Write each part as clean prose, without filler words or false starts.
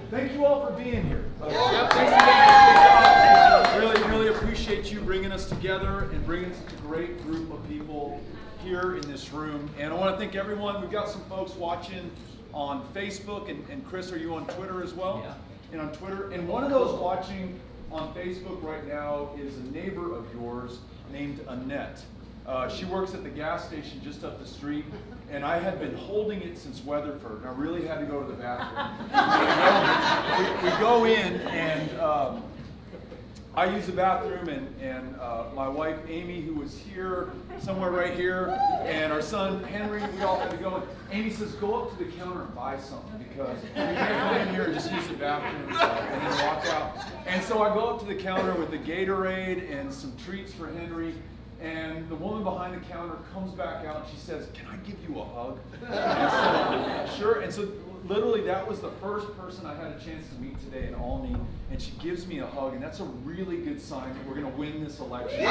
Thank you all for being here. Yeah. Really appreciate you bringing us together and bringing such a great group of people here in this room. And I want to thank everyone. We've got some folks watching on Facebook, and Chris, are you on Twitter as well? Yeah. And on Twitter. And one of those watching on Facebook right now is a neighbor of yours named Annette. She works at the gas station just up the street, and I had been holding it since Weatherford, and I really had to go to the bathroom. we go in, and I use the bathroom, and my wife Amy, who was here, somewhere right here, and our son Henry, we all had to go. Amy says, go up to the counter and buy something, because you can't go in here and just use the bathroom and then walk out. And so I go up to the counter with the Gatorade and some treats for Henry. And the woman behind the counter comes back out and she says, can I give you a hug? And so, sure. And so literally that was the first person I had a chance to meet today in Olney. And she gives me a hug, and that's a really good sign that we're going to win this election.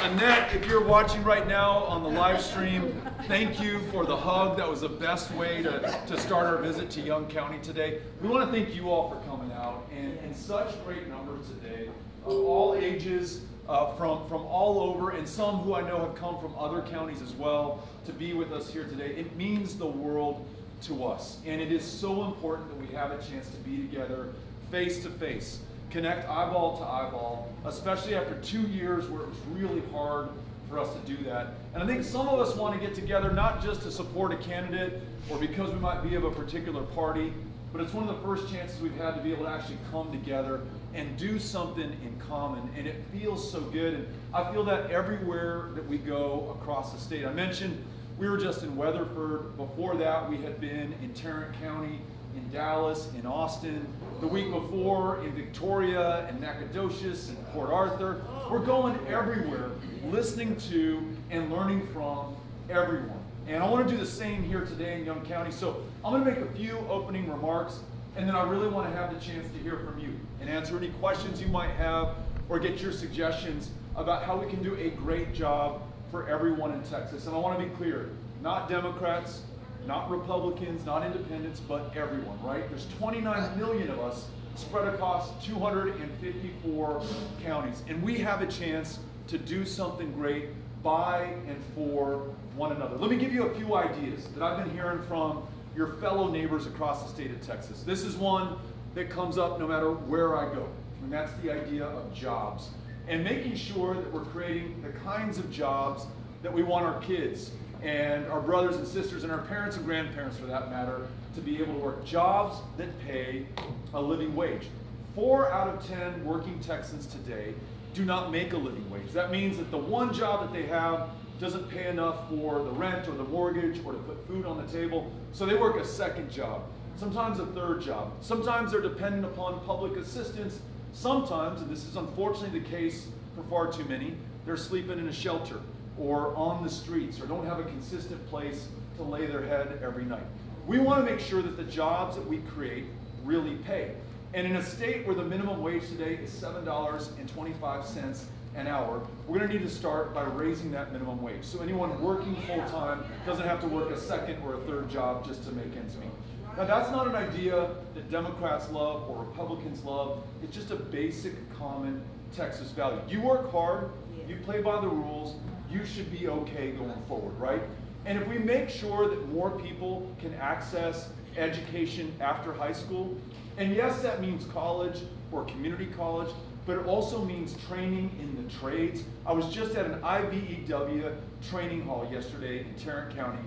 Annette, if you're watching right now on the live stream, thank you for the hug. That was the best way to start our visit to Young County today. We want to thank you all for coming out in such great numbers today, of all ages, from all over, and some who I know have come from other counties as well to be with us here today. It means the world to us, and it is so important that we have a chance to be together face to face. Connect eyeball to eyeball, especially after 2 years where it was really hard for us to do that. And I think some of us want to get together not just to support a candidate or because we might be of a particular party, but it's one of the first chances we've had to be able to actually come together and do something in common. And it feels so good. And I feel that everywhere that we go across the state. I mentioned we were just in Weatherford. Before that, we had been in Tarrant County, in Dallas, in Austin, the week before in Victoria and Nacogdoches and Port Arthur. We're going everywhere, listening to and learning from everyone. And I want to do the same here today in Young County. So I'm going to make a few opening remarks, and then I really want to have the chance to hear from you and answer any questions you might have or get your suggestions about how we can do a great job for everyone in Texas. And I want to be clear, not Democrats, not Republicans, not independents, but everyone, right? There's 29 million of us spread across 254 counties, and we have a chance to do something great by and for one another. Let me give you a few ideas that I've been hearing from your fellow neighbors across the state of Texas. This is one that comes up no matter where I go, and that's the idea of jobs and making sure that we're creating the kinds of jobs that we want our kids and our brothers and sisters and our parents and grandparents, for that matter, to be able to work jobs that pay a living wage. 4 out of 10 working Texans today do not make a living wage. That means that the one job that they have doesn't pay enough for the rent or the mortgage or to put food on the table, so they work a second job, sometimes a third job. Sometimes they're dependent upon public assistance. Sometimes, and this is unfortunately the case for far too many, they're sleeping in a shelter or on the streets, or don't have a consistent place to lay their head every night. We want to make sure that the jobs that we create really pay. And in a state where the minimum wage today is $7.25 an hour, we're going to need to start by raising that minimum wage. So anyone working full-time doesn't have to work a second or a third job just to make ends meet. Now, that's not an idea that Democrats love or Republicans love. It's just a basic, common Texas value. You work hard, you play by the rules, you should be okay going forward, right? And if we make sure that more people can access education after high school, and yes, that means college or community college, but it also means training in the trades. I was just at an IBEW training hall yesterday in Tarrant County.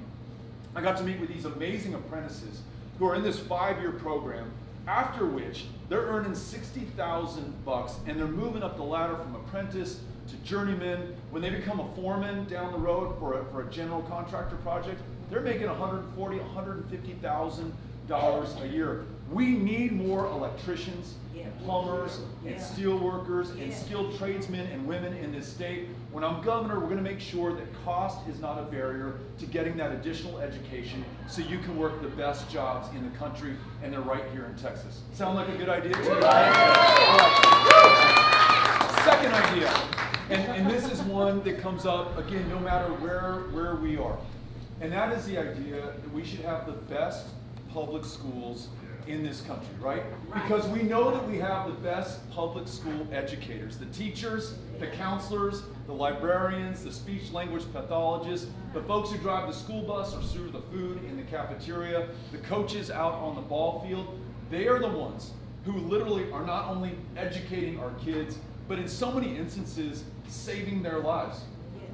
I got to meet with these amazing apprentices who are in this 5-year program, after which they're earning $60,000 and they're moving up the ladder from apprentice to journeyman. When they become a foreman down the road for a general contractor project, they're making $140,000, $150,000 a year. We need more electricians and plumbers and steel workers and skilled tradesmen and women in this state. When I'm governor, we're going to make sure that cost is not a barrier to getting that additional education so you can work the best jobs in the country, and they're right here in Texas. Sound like a good idea to you? Second idea, and this is one that comes up, again, no matter where we are. And that is the idea that we should have the best public schools in this country, right? Because we know that we have the best public school educators, the teachers, the counselors, the librarians, the speech language pathologists, the folks who drive the school bus or serve the food in the cafeteria, the coaches out on the ball field. They are the ones who literally are not only educating our kids, but in so many instances, saving their lives.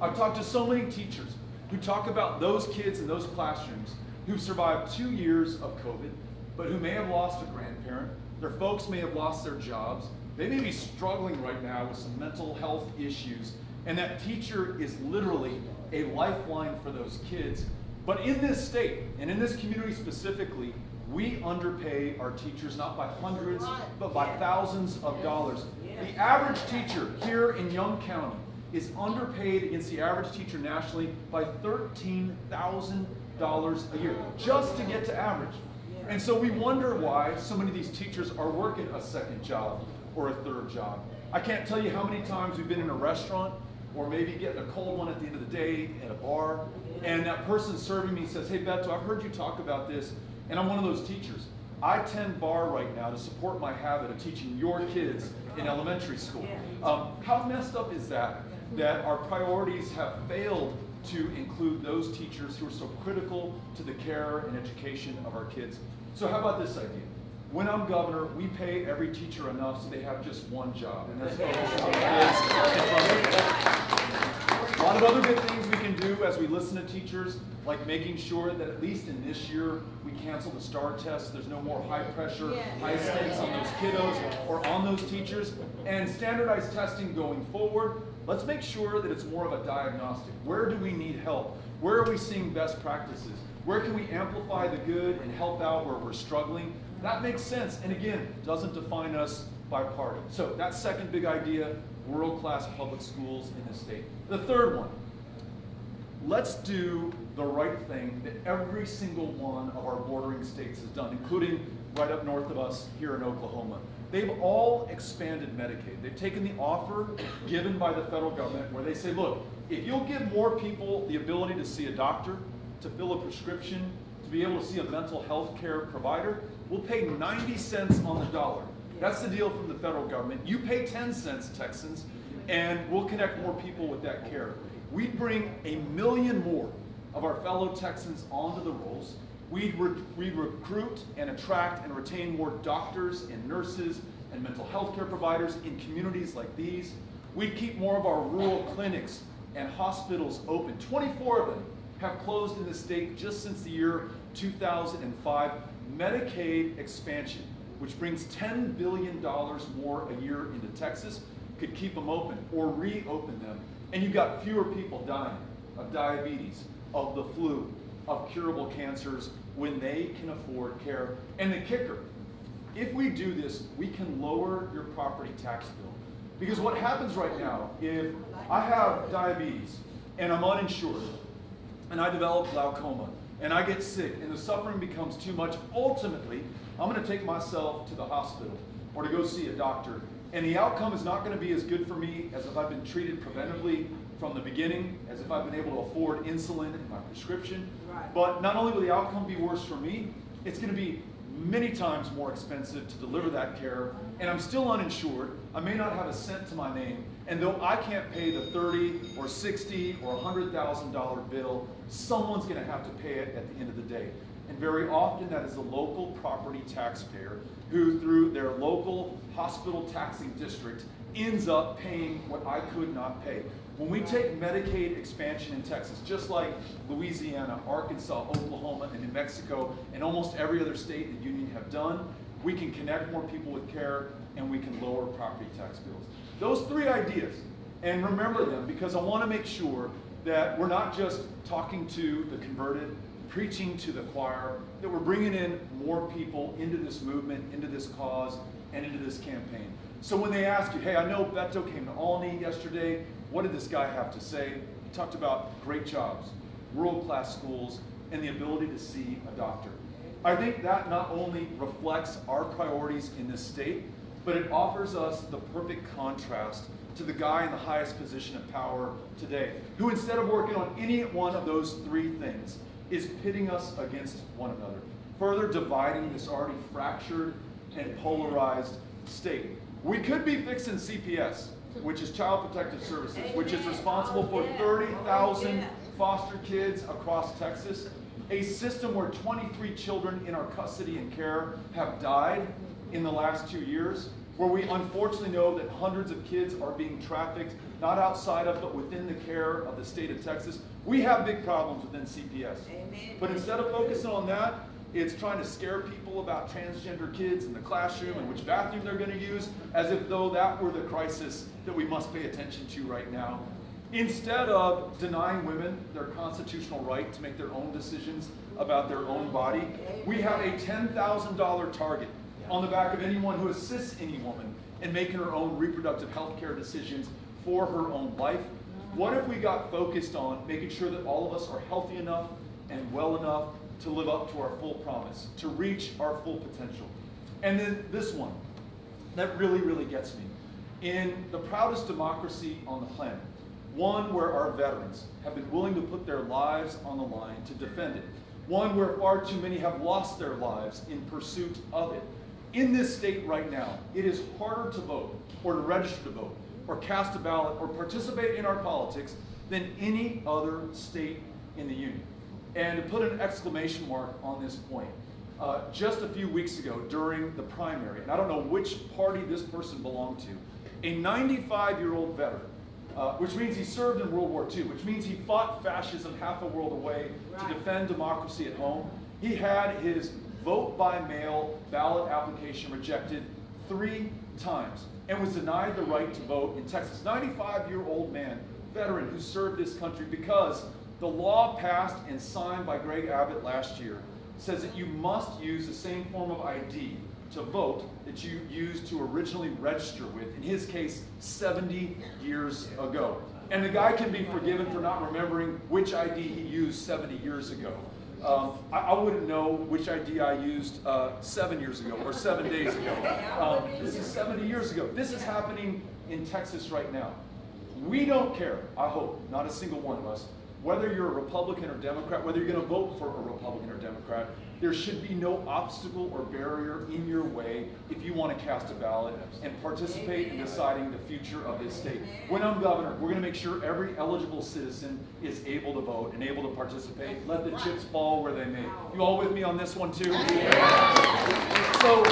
I've talked to so many teachers who talk about those kids in those classrooms who survived 2 years of COVID, but who may have lost a grandparent. Their folks may have lost their jobs. They may be struggling right now with some mental health issues, and that teacher is literally a lifeline for those kids. But in this state, and in this community specifically, we underpay our teachers not by hundreds, but by thousands of dollars. The average teacher here in Young County is underpaid against the average teacher nationally by $13,000 a year, just to get to average. And so we wonder why so many of these teachers are working a second job or a third job. I can't tell you how many times we've been in a restaurant or maybe getting a cold one at the end of the day at a bar, and that person serving me says, "Hey Beto, I've heard you talk about this, and I'm one of those teachers. I tend bar right now to support my habit of teaching your kids in elementary school." How messed up is that our priorities have failed to include those teachers who are so critical to the care and education of our kids? So how about this idea? When I'm governor, we pay every teacher enough so they have just one job, and that's focused on kids in front of them. A lot of other good things we can do as we listen to teachers, like making sure that at least in this year we cancel the STAR test. There's no more high pressure, high stakes on those kiddos or on those teachers. And standardized testing going forward, let's make sure that it's more of a diagnostic. Where do we need help? Where are we seeing best practices? Where can we amplify the good and help out where we're struggling? That makes sense, and again, doesn't define us by party. So that second big idea, world-class public schools in this state. The third one, let's do the right thing that every single one of our bordering states has done, including right up north of us here in Oklahoma. They've all expanded Medicaid. They've taken the offer given by the federal government where they say, look, if you'll give more people the ability to see a doctor, to fill a prescription, to be able to see a mental health care provider, we'll pay 90 cents on the dollar. That's the deal from the federal government. You pay 10 cents, Texans, and we'll connect more people with that care. We bring 1 million more of our fellow Texans onto the rolls. We recruit and attract and retain more doctors and nurses and mental health care providers in communities like these. We'd keep more of our rural clinics and hospitals open. 24 of them have closed in the state just since the year 2005. Medicaid expansion, which brings $10 billion more a year into Texas, could keep them open or reopen them. And you've got fewer people dying of diabetes, of the flu, of curable cancers when they can afford care. And the kicker, if we do this, we can lower your property tax bill. Because what happens right now, if I have diabetes and I'm uninsured and I develop glaucoma and I get sick and the suffering becomes too much, ultimately, I'm going to take myself to the hospital or to go see a doctor. And the outcome is not going to be as good for me as if I've been treated preventively from the beginning, as if I've been able to afford insulin in my prescription. Right. But not only will the outcome be worse for me, it's going to be many times more expensive to deliver that care, and I'm still uninsured. I may not have a cent to my name, and though I can't pay the $30 or $60 or $100,000 bill, someone's going to have to pay it at the end of the day. And very often that is the local property taxpayer who, through their local hospital taxing district, ends up paying what I could not pay. When we take Medicaid expansion in Texas, just like Louisiana, Arkansas, Oklahoma, and New Mexico, and almost every other state in the union have done, we can connect more people with care and we can lower property tax bills. Those three ideas, and remember them, because I want to make sure that we're not just talking to the converted, preaching to the choir, that we're bringing in more people into this movement, into this cause, and into this campaign. So when they ask you, hey, I know Beto came to Olney yesterday, what did this guy have to say? He talked about great jobs, world-class schools, and the ability to see a doctor. I think that not only reflects our priorities in this state, but it offers us the perfect contrast to the guy in the highest position of power today, who instead of working on any one of those three things, is pitting us against one another, further dividing this already fractured and polarized state. We could be fixing CPS, which is Child Protective Services, which is responsible for 30,000 foster kids across Texas, a system where 23 children in our custody and care have died in the last 2 years, where we unfortunately know that hundreds of kids are being trafficked, not outside of, but within the care of the state of Texas. We have big problems within CPS. Amen. But instead of focusing on that, it's trying to scare people about transgender kids in the classroom and which bathroom they're going to use, as if though that were the crisis that we must pay attention to right now. Instead of denying women their constitutional right to make their own decisions about their own body, we have a $10,000 target on the back of anyone who assists any woman in making her own reproductive health care decisions for her own life. What if we got focused on making sure that all of us are healthy enough and well enough to live up to our full promise, to reach our full potential? And then this one, that really, really gets me. In the proudest democracy on the planet, one where our veterans have been willing to put their lives on the line to defend it, one where far too many have lost their lives in pursuit of it. In this state right now, it is harder to vote, or to register to vote, or cast a ballot, or participate in our politics than any other state in the union. And to put an exclamation mark on this point, just a few weeks ago during the primary, and I don't know which party this person belonged to, a 95-year-old veteran, which means he served in World War II, which means he fought fascism half a world away to defend democracy at home. He had his vote by mail ballot application rejected 3 times and was denied the right to vote in Texas. 95-year-old man, veteran who served this country, because the law passed and signed by Greg Abbott last year says that you must use the same form of ID to vote that you used to originally register with, in his case, 70 years ago. And the guy can be forgiven for not remembering which ID he used 70 years ago. I wouldn't know which ID I used 7 years ago or 7 days ago. This is 70 years ago. This is happening in Texas right now. We don't care, I hope, not a single one of us, whether you're a Republican or Democrat, whether you're going to vote for a Republican or Democrat. There should be no obstacle or barrier in your way if you want to cast a ballot and participate in deciding the future of this state. When I'm governor, we're going to make sure every eligible citizen is able to vote and able to participate. Let the chips fall where they may. You all with me on this one too? So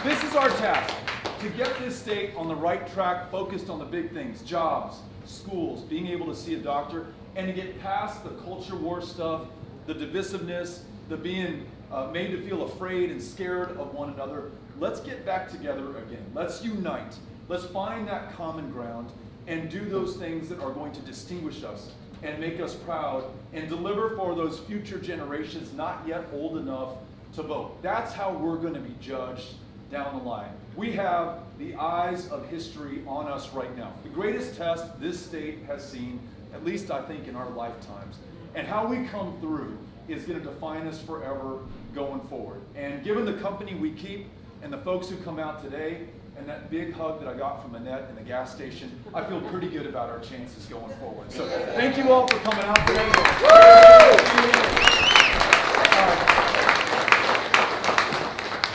this is our task, to get this state on the right track, focused on the big things: jobs, schools, being able to see a doctor, and to get past the culture war stuff, the divisiveness, the being made to feel afraid and scared of one another. Let's get back together again. Let's unite. Let's find that common ground and do those things that are going to distinguish us and make us proud and deliver for those future generations not yet old enough to vote. That's how we're going to be judged down the line. We have the eyes of history on us right now. The greatest test this state has seen, at least I think in our lifetimes. And how we come through is going to define us forever going forward. And given the company we keep and the folks who come out today and that big hug that I got from Annette in the gas station, I feel pretty good about our chances going forward. So thank you all for coming out today.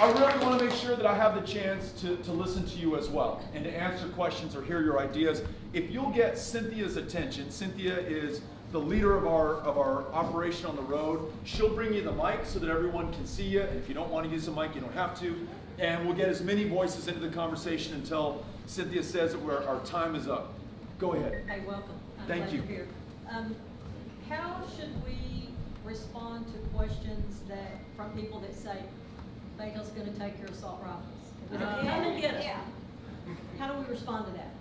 I really want to make sure that I have the chance to listen to you as well and to answer questions or hear your ideas. If you'll get Cynthia's attention, Cynthia is the leader of our operation on the road. She'll bring you the mic so that everyone can see you. If you don't want to use the mic, you don't have to. And we'll get as many voices into the conversation until Cynthia says that our time is up. Go ahead. Hey, welcome. Thank you. Here. How should we respond to questions from people that say, Beto's going to take your assault rifles? Come and get them. How do we respond to that?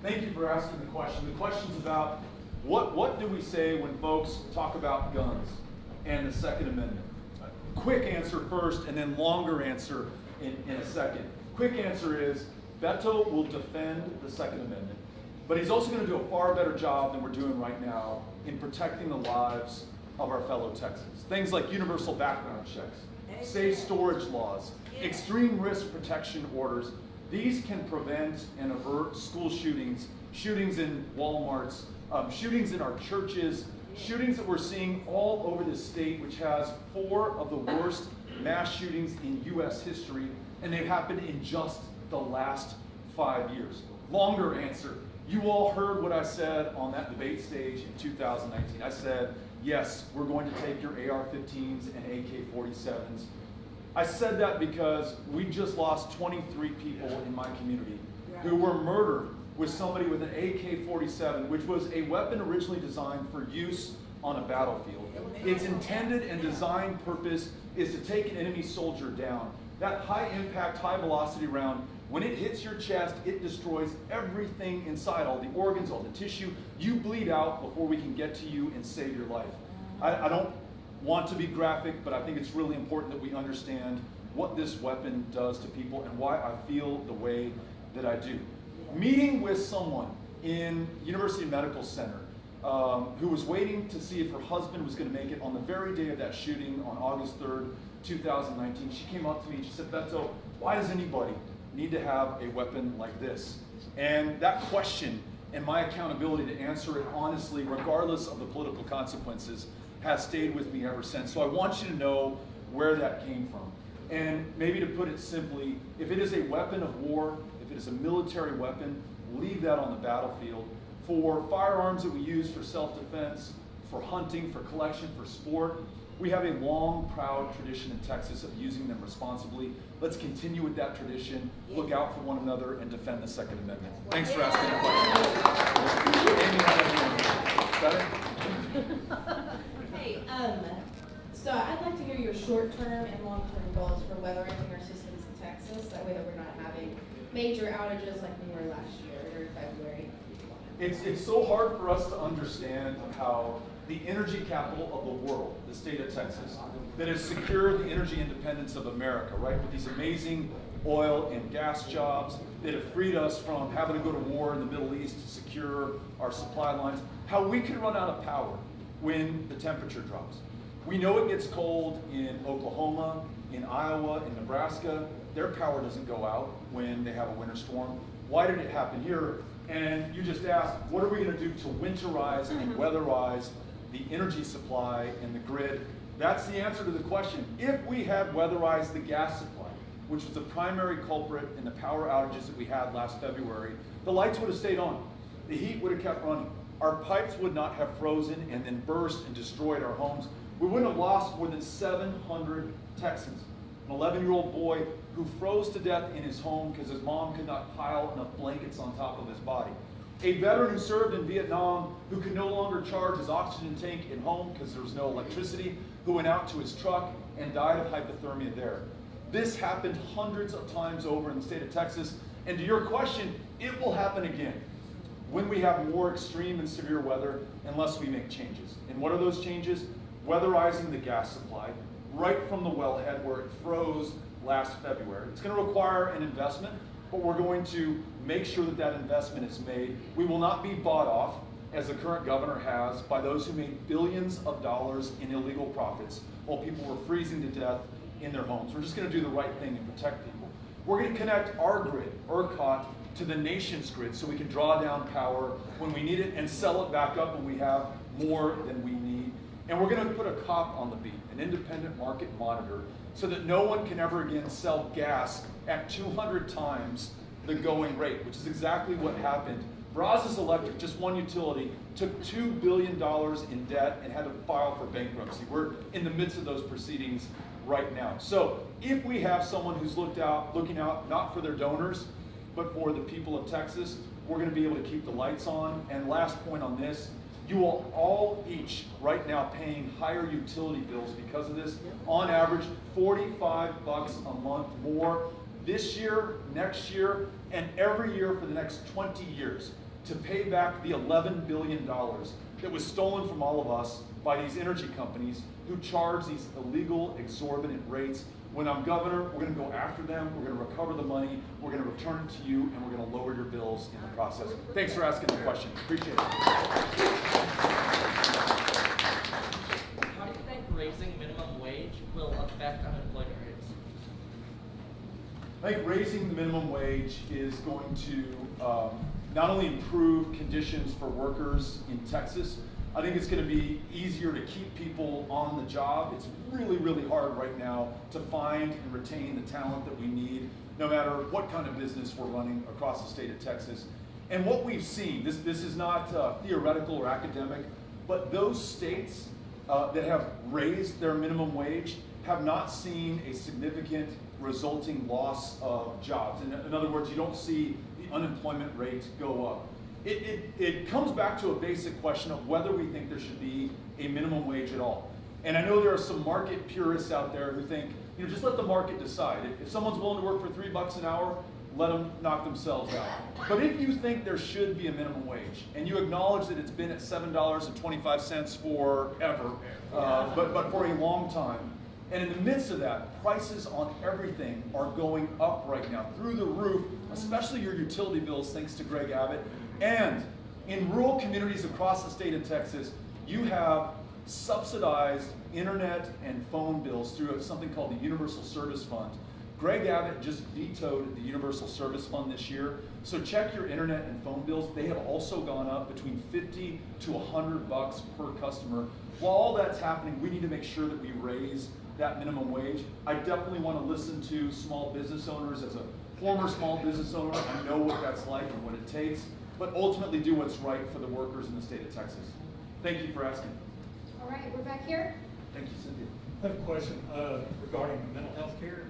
Thank you for asking the question. The question's about what do we say when folks talk about guns and the Second Amendment? Quick answer first, and then longer answer in a second. Quick answer is Beto will defend the Second Amendment, but he's also going to do a far better job than we're doing right now in protecting the lives of our fellow Texans. Things like universal background checks, safe storage laws, extreme risk protection orders. These can prevent and avert school shootings, shootings in Walmarts, shootings in our churches, Shootings that we're seeing all over the state, which has 4 of the worst mass shootings in U.S. history, and they've happened in just the last 5 years. Longer answer. You all heard what I said on that debate stage in 2019. I said, yes, we're going to take your AR-15s and AK-47s. I said that because we just lost 23 people in my community who were murdered with somebody with an AK-47, which was a weapon originally designed for use on a battlefield. Its intended and designed purpose is to take an enemy soldier down. That high impact, high velocity round, when it hits your chest, it destroys everything inside, all the organs, all the tissue. You bleed out before we can get to you and save your life. I don't want to be graphic, but I think it's really important that we understand what this weapon does to people and why I feel the way that I do. Meeting with someone in University Medical Center who was waiting to see if her husband was going to make it on the very day of that shooting on August 3rd, 2019. She came up to me and she said, Beto, why does anybody need to have a weapon like this? And that question and my accountability to answer it honestly, regardless of the political consequences, has stayed with me ever since. So I want you to know where that came from. And maybe to put it simply, if it is a weapon of war, if it is a military weapon, leave that on the battlefield. For firearms that we use for self-defense, for hunting, for collection, for sport, we have a long, proud tradition in Texas of using them responsibly. Let's continue with that tradition, look out for one another, and defend the Second Amendment. Thanks for asking that question. Hey, so I'd like to hear your short-term and long-term goals for weatherizing our systems in Texas. That way that we're not having major outages like we were last year or February. It's so hard for us to understand how the energy capital of the world, the state of Texas, that has secured the energy independence of America, right? With these amazing oil and gas jobs that have freed us from having to go to war in the Middle East to secure our supply lines, how we can run out of power when the temperature drops. We know it gets cold in Oklahoma, in Iowa, in Nebraska. Their power doesn't go out when they have a winter storm. Why did it happen here? And you just asked, what are we going to do to winterize and weatherize the energy supply and the grid? That's the answer to the question. If we had weatherized the gas supply, which was the primary culprit in the power outages that we had last February, the lights would have stayed on. The heat would have kept running. Our pipes would not have frozen and then burst and destroyed our homes. We wouldn't have lost more than 700 Texans. An 11-year-old boy who froze to death in his home because his mom could not pile enough blankets on top of his body. A veteran who served in Vietnam who could no longer charge his oxygen tank at home because there was no electricity, who went out to his truck and died of hypothermia there. This happened hundreds of times over in the state of Texas. And to your question, it will happen again when we have more extreme and severe weather unless we make changes. And what are those changes? Weatherizing the gas supply right from the wellhead where it froze last February. It's going to require an investment, but we're going to make sure that that investment is made. We will not be bought off, as the current governor has, by those who made billions of dollars in illegal profits while people were freezing to death in their homes. We're just going to do the right thing and protect people. We're going to connect our grid, ERCOT, to the nation's grid so we can draw down power when we need it and sell it back up when we have more than we need. And we're going to put a cop on the beat, an independent market monitor, so that no one can ever again sell gas at 200 times the going rate, which is exactly what happened. Brazos Electric, just one utility, took $2 billion in debt and had to file for bankruptcy. We're in the midst of those proceedings right now. So if we have someone who's looking out not for their donors, but for the people of Texas, we're going to be able to keep the lights on. And last point on this, you are all each right now paying higher utility bills because of this. On average, $45 a month more this year, next year, and every year for the next 20 years to pay back the $11 billion that was stolen from all of us by these energy companies who charge these illegal, exorbitant rates. When I'm governor, we're going to go after them, we're going to recover the money, we're going to return it to you, and we're going to lower your bills in the process. Thanks for asking the question. Appreciate it. How do you think raising minimum wage will affect unemployment rates? I think raising the minimum wage is going to not only improve conditions for workers in Texas, I think it's going to be easier to keep people on the job. It's really, really hard right now to find and retain the talent that we need, no matter what kind of business we're running across the state of Texas. And what we've seen, this is not theoretical or academic, but those states that have raised their minimum wage have not seen a significant resulting loss of jobs. In other words, you don't see the unemployment rate go up. It comes back to a basic question of whether we think there should be a minimum wage at all. And I know there are some market purists out there who think, just let the market decide. If someone's willing to work for $3 an hour, let them knock themselves out. But if you think there should be a minimum wage, and you acknowledge that it's been at $7.25 forever, but for a long time, and in the midst of that, prices on everything are going up right now, through the roof, especially your utility bills, thanks to Greg Abbott. And in rural communities across the state of Texas, you have subsidized internet and phone bills through something called the Universal Service Fund. Greg Abbott just vetoed the Universal Service Fund this year, so check your internet and phone bills. They have also gone up between $50 to $100 per customer. While all that's happening, we need to make sure that we raise that minimum wage. I definitely want to listen to small business owners. As a former small business owner, I know what that's like and what it takes, but ultimately do what's right for the workers in the state of Texas. Thank you for asking. All right, we're back here. Thank you, Cynthia. I have a question regarding mental health care,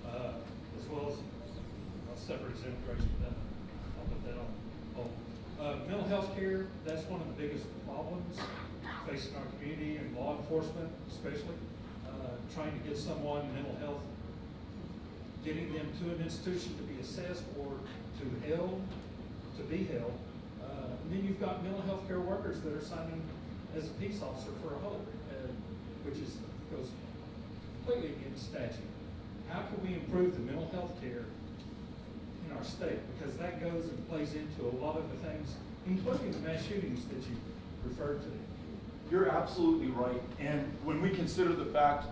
as well as separate immigration. I'll put that on hold. Mental health care, that's one of the biggest problems facing our community and law enforcement, especially. Trying to get someone mental health, getting them to an institution to be assessed or to be held. And then you've got mental health care workers that are signing as a peace officer for a hope, which goes completely against statute. How can we improve the mental health care in our state? Because that goes and plays into a lot of the things, including the mass shootings that you referred to. You're absolutely right. And when we consider the fact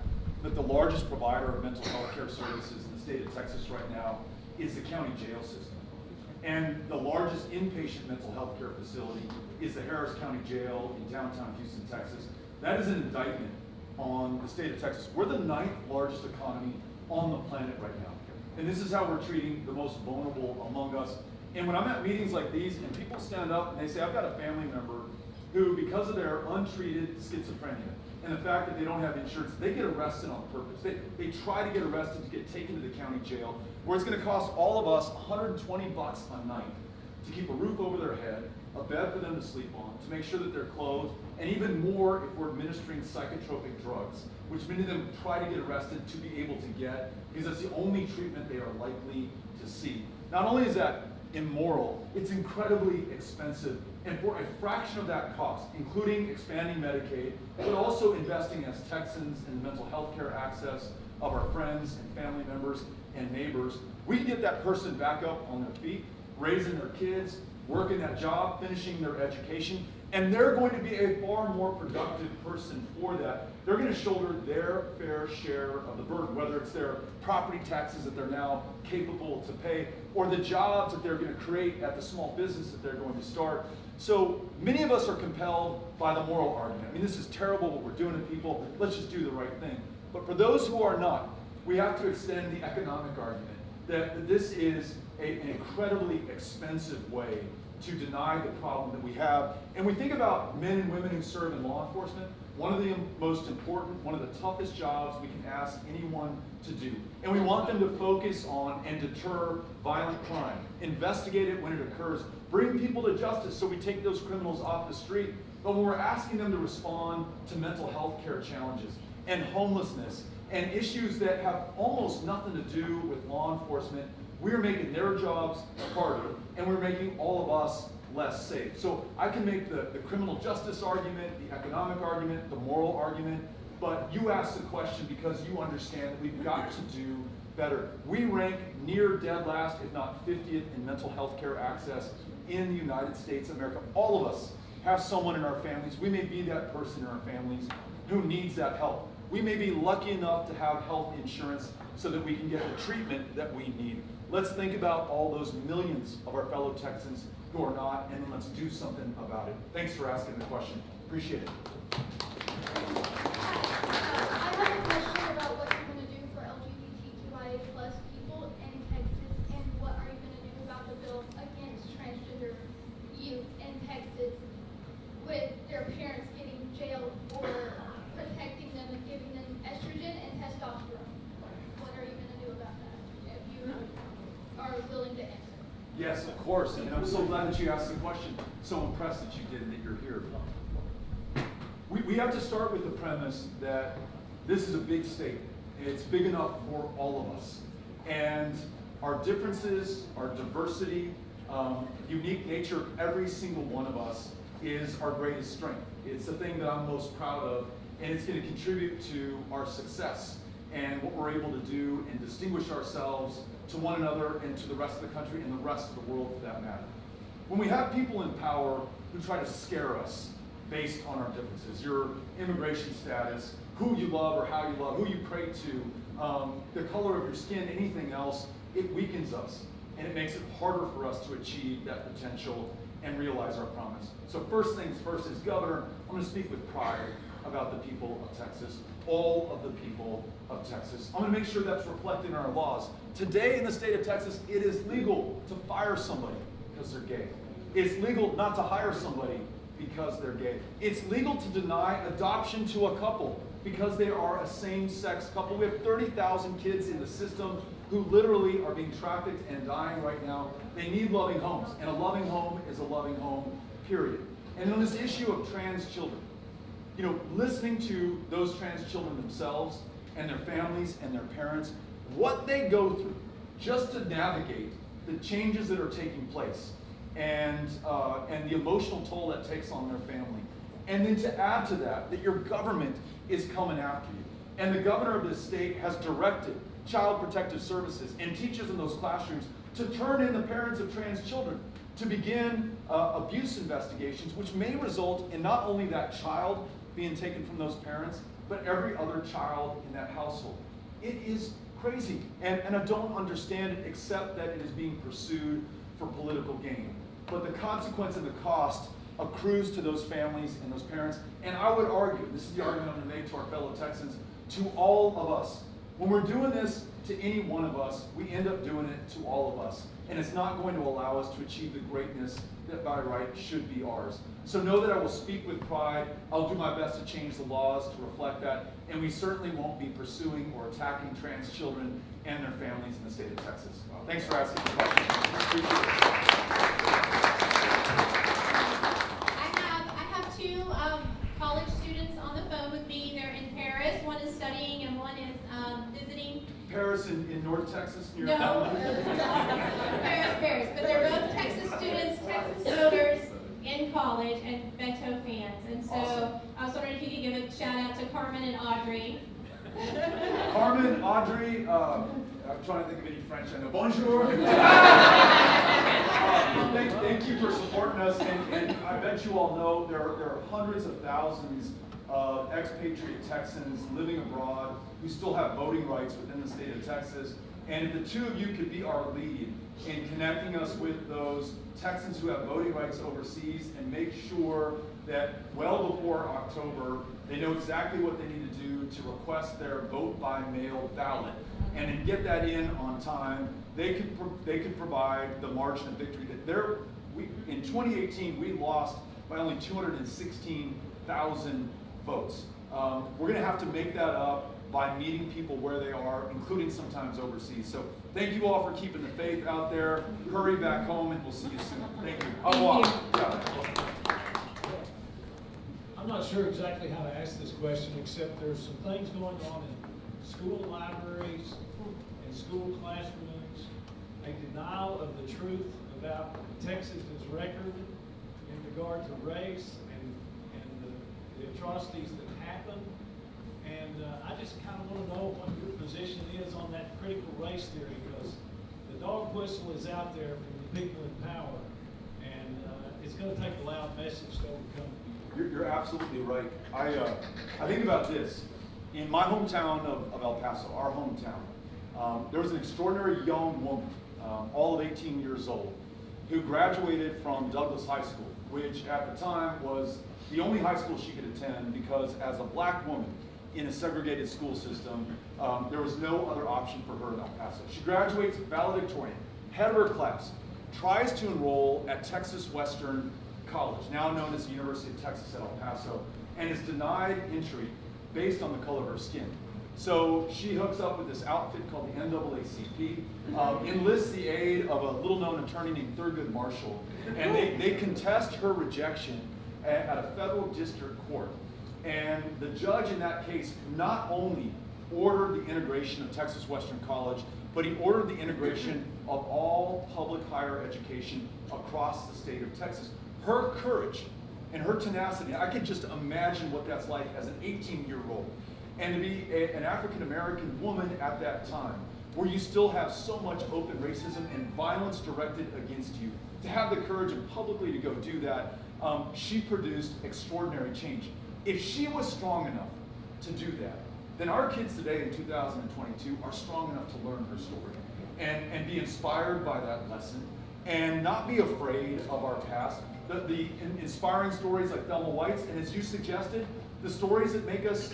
that the largest provider of mental health care services in the state of Texas right now is the county jail system. And the largest inpatient mental health care facility is the Harris County Jail in downtown Houston, Texas. That is an indictment on the state of Texas. We're the 9th largest economy on the planet right now. And this is how we're treating the most vulnerable among us. And when I'm at meetings like these and people stand up and they say, I've got a family member who, because of their untreated schizophrenia and the fact that they don't have insurance, they get arrested on purpose. They try to get arrested to get taken to the county jail, where it's going to cost all of us $120 a night to keep a roof over their head, a bed for them to sleep on, to make sure that they're clothed, and even more if we're administering psychotropic drugs, which many of them try to get arrested to be able to get, because that's the only treatment they are likely to see. Not only is that immoral, it's incredibly expensive. And for a fraction of that cost, including expanding Medicaid, but also investing as Texans in the mental health care access of our friends and family members and neighbors, we can get that person back up on their feet, raising their kids, working that job, finishing their education, and they're going to be a far more productive person for that. They're going to shoulder their fair share of the burden, whether it's their property taxes that they're now capable to pay, or the jobs that they're going to create at the small business that they're going to start. So many of us are compelled by the moral argument. I mean, this is terrible what we're doing to people. Let's just do the right thing. But for those who are not, we have to extend the economic argument that this is an incredibly expensive way to deny the problem that we have. And we think about men and women who serve in law enforcement. One of the most important, one of the toughest jobs we can ask anyone to do. And we want them to focus on and deter violent crime, investigate it when it occurs, bring people to justice so we take those criminals off the street. But when we're asking them to respond to mental health care challenges and homelessness and issues that have almost nothing to do with law enforcement, we're making their jobs harder, and we're making all of us less safe. So I can make the criminal justice argument, the economic argument, the moral argument, but you ask the question because you understand that we've got to do better. We rank near dead last, if not 50th, in mental health care access in the United States of America. All of us have someone in our families. We may be that person in our families who needs that help. We may be lucky enough to have health insurance so that we can get the treatment that we need. Let's think about all those millions of our fellow Texans who are not, and let's do something about it. Thanks for asking the question. Appreciate it. I have a question about what you're going to do for LGBTQIA plus people in Texas, and what are you going to do about the bill against transgender youth in Texas with their parents getting jailed for protecting them and giving them estrogen and testosterone? What are you going to do about that if you are willing to answer? Yes, of course, and I'm so glad that you asked the question. So impressed that you did and that you're here. We have to start with the premise that this is a big state. It's big enough for all of us. And our differences, our diversity, unique nature of every single one of us is our greatest strength. It's the thing that I'm most proud of, and it's going to contribute to our success and what we're able to do and distinguish ourselves to one another and to the rest of the country and the rest of the world for that matter. When we have people in power who try to scare us based on our differences, your immigration status, who you love or how you love, who you pray to, the color of your skin, anything else, it weakens us and it makes it harder for us to achieve that potential and realize our promise. So first things first, as governor, I'm going to speak with pride about the people of Texas, all of the people of Texas. I'm going to make sure that's reflected in our laws. Today in the state of Texas, it is legal to fire somebody because they're gay. It's legal not to hire somebody because they're gay. It's legal to deny adoption to a couple because they are a same-sex couple. We have 30,000 kids in the system who literally are being trafficked and dying right now. They need loving homes, and a loving home is a loving home, period. And on this issue of trans children, you know, listening to those trans children themselves and their families and their parents, what they go through just to navigate the changes that are taking place and the emotional toll that takes on their family. And then to add to that, that your government is coming after you. And the governor of this state has directed Child Protective Services and teachers in those classrooms to turn in the parents of trans children to begin abuse investigations, which may result in not only that child being taken from those parents, but every other child in that household. It is crazy, and I don't understand it except that it is being pursued for political gain. But the consequence and the cost accrues to those families and those parents, and I would argue, this is the argument I'm going to make to our fellow Texans, to all of us. When we're doing this to any one of us, we end up doing it to all of us. And it's not going to allow us to achieve the greatness that by right should be ours. So know that I will speak with pride. I'll do my best to change the laws to reflect that. And we certainly won't be pursuing or attacking trans children and their families in the state of Texas. Thanks for asking the question. Appreciate it. I have two college students on the phone with me. They're in Paris. One is studying and one is visiting. Paris in North Texas, near No, Paris. But they're both Texas students, Texas voters in college, and Beto fans. And so Awesome. I was wondering if you could give a shout out to Carmen and Audrey. Carmen, Audrey, I'm trying to think of any French I know. Bonjour. Thank you for supporting us, and I bet you all know there are hundreds of thousands of expatriate Texans living abroad who still have voting rights within the state of Texas. And if the two of you could be our lead in connecting us with those Texans who have voting rights overseas and make sure that well before October, they know exactly what they need to do to request their vote by mail ballot and then get that in on time, they could provide the margin of victory that in 2018, we lost by only 216,000 votes. We're going to have to make that up by meeting people where they are, including sometimes overseas. So thank you all for keeping the faith out there. Hurry back home, and we'll see you soon. Thank you. Au revoir. Yeah. I'm not sure exactly how to ask this question, except there's some things going on in school libraries and school classrooms, a denial of the truth about Texas's record in regard to race and the atrocities that happen. And I just kind of want to know what your position is on that critical race theory, because the dog whistle is out there from the people in power, and it's going to take a loud message to overcome it. You're absolutely right. I think about this. In my hometown of El Paso, our hometown, there was an extraordinary young woman, all of 18 years old, who graduated from Douglas High School which at the time was the only high school she could attend because as a black woman in a segregated school system, there was no other option for her in El Paso. She graduates valedictorian, head of her class, tries to enroll at Texas Western College, now known as the University of Texas at El Paso, and is denied entry based on the color of her skin. So she hooks up with this outfit called the NAACP, enlists the aid of a little-known attorney named Thurgood Marshall, and they contest her rejection at a federal district court. And the judge in that case not only ordered the integration of Texas Western College, but he ordered the integration of all public higher education across the state of Texas. Her courage and her tenacity, I can just imagine what that's like as an 18-year-old. And to be an African-American woman at that time, where you still have so much open racism and violence directed against you, to have the courage and publicly to go do that, she produced extraordinary change. If she was strong enough to do that, then our kids today in 2022 are strong enough to learn her story and be inspired by that lesson and not be afraid of our past. The inspiring stories like Thelma White's, and as you suggested, the stories that make us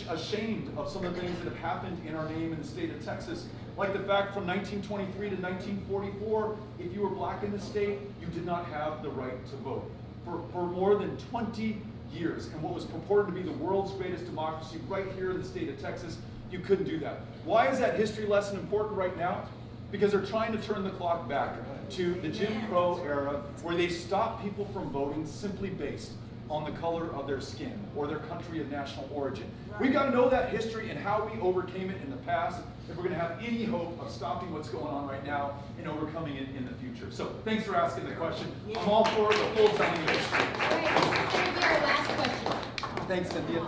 ashamed of some of the things that have happened in our name in the state of Texas, like the fact from 1923 to 1944, if you were black in the state, you did not have the right to vote. For more than 20 years, and what was purported to be the world's greatest democracy right here in the state of Texas, you couldn't do that. Why is that history lesson important right now? Because they're trying to turn the clock back to the Jim Crow era, where they stopped people from voting simply based on the color of their skin or their country of national origin. We've got to know that history and how we overcame it in the past if we're going to have any hope of stopping what's going on right now and overcoming it in the future. So thanks for asking the question. I'm all for the full telling of history. All right, this is going to be our last question. Thanks, Cynthia.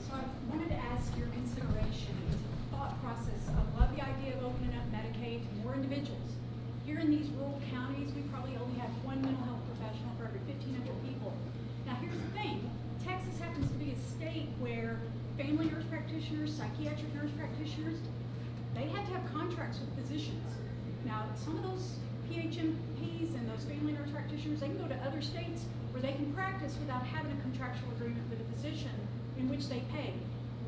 So I wanted to ask your consideration, thought process. I love the idea of opening up Medicaid to more individuals. Here in these rural counties, we probably only have one mental health professional for every 1,500 people. Now here's the thing, Texas happens to be a state where family nurse practitioners, psychiatric nurse practitioners, they had to have contracts with physicians. Now some of those PHMPs and those family nurse practitioners, they can go to other states where they can practice without having a contractual agreement with a physician in which they pay.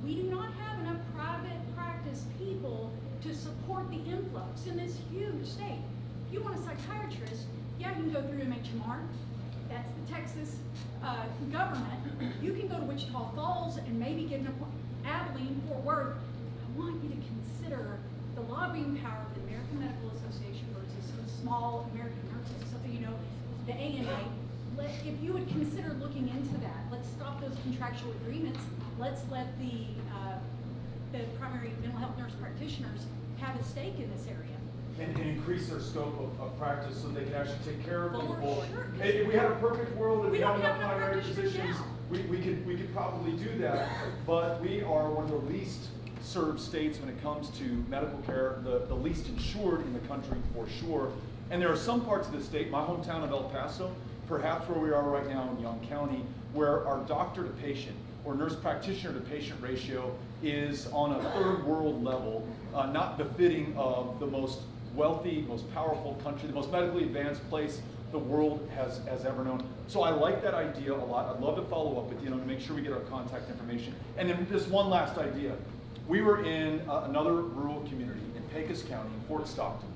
We do not have enough private practice people to support the influx in this huge state. If you want a psychiatrist, yeah, you can go through MHMR. That's the Texas government. You can go to Wichita Falls and maybe get an appointment. Abilene, Fort Worth. I want you to consider the lobbying power of the American Medical Association versus some small American nurses, something, you know, the AMA. If you would consider looking into that, let's stop those contractual agreements. Let's let the primary mental health nurse practitioners have a stake in this area. And increase their scope of practice so they can actually take care of people. Sure. If we had a perfect world and we had don't enough have enough primary practitioners physicians, now. we could probably do that. But we are one of the least served states when it comes to medical care, the least insured in the country for sure. And there are some parts of the state, my hometown of El Paso, perhaps where we are right now in Young County, where our doctor to patient or nurse practitioner to patient ratio is on a third world level, not befitting of the most wealthy, most powerful country, the most medically advanced place the world has ever known. So I like that idea a lot. I'd love to follow up with you, to make sure we get our contact information. And then just one last idea. We were in another rural community in Pecos County, in Fort Stockton,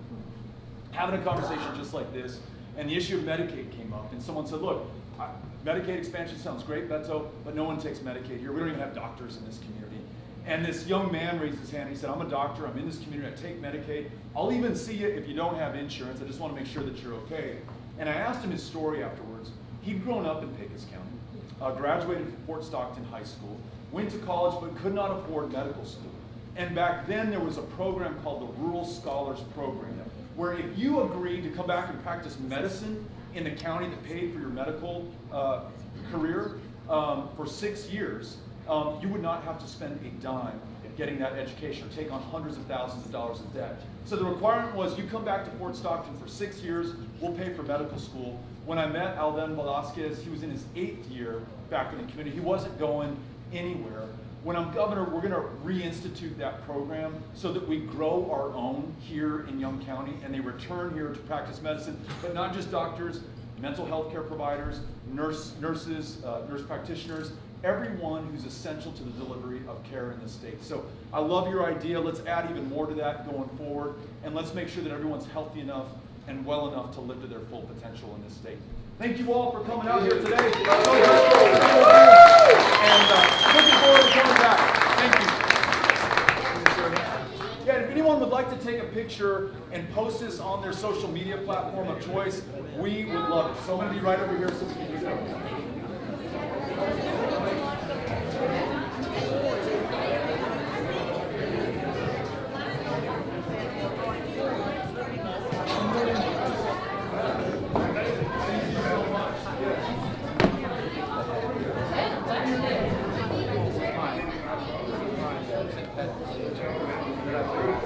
having a conversation just like this, and the issue of Medicaid came up, and someone said, look, Medicaid expansion sounds great, Beto, but no one takes Medicaid here. We don't even have doctors in this community. And this young man raised his hand. He said, I'm a doctor. I'm in this community. I take Medicaid. I'll even see you if you don't have insurance. I just want to make sure that you're okay. And I asked him his story afterwards. He'd grown up in Pecos County, graduated from Fort Stockton High School, went to college but could not afford medical school. And back then there was a program called the Rural Scholars Program, where if you agreed to come back and practice medicine in the county that paid for your medical career for 6 years, you would not have to spend a dime getting that education or take on hundreds of thousands of dollars of debt. So the requirement was you come back to Fort Stockton for 6 years, we'll pay for medical school. When I met Alden Velasquez, he was in his 8th year back in the community. He wasn't going anywhere. When I'm governor, we're going to reinstitute that program so that we grow our own here in Young County and they return here to practice medicine, but not just doctors, mental health care providers, nurses, nurse practitioners, everyone who's essential to the delivery of care in this state. So I love your idea. Let's add even more to that going forward, and let's make sure that everyone's healthy enough and well enough to live to their full potential in this state. Thank you all for coming out here today. So grateful. And looking forward to coming back. Thank you. Yeah, if anyone would like to take a picture and post this on their social media platform of choice, we would love it. So I'm going to be right over here so we can do that. Thank you.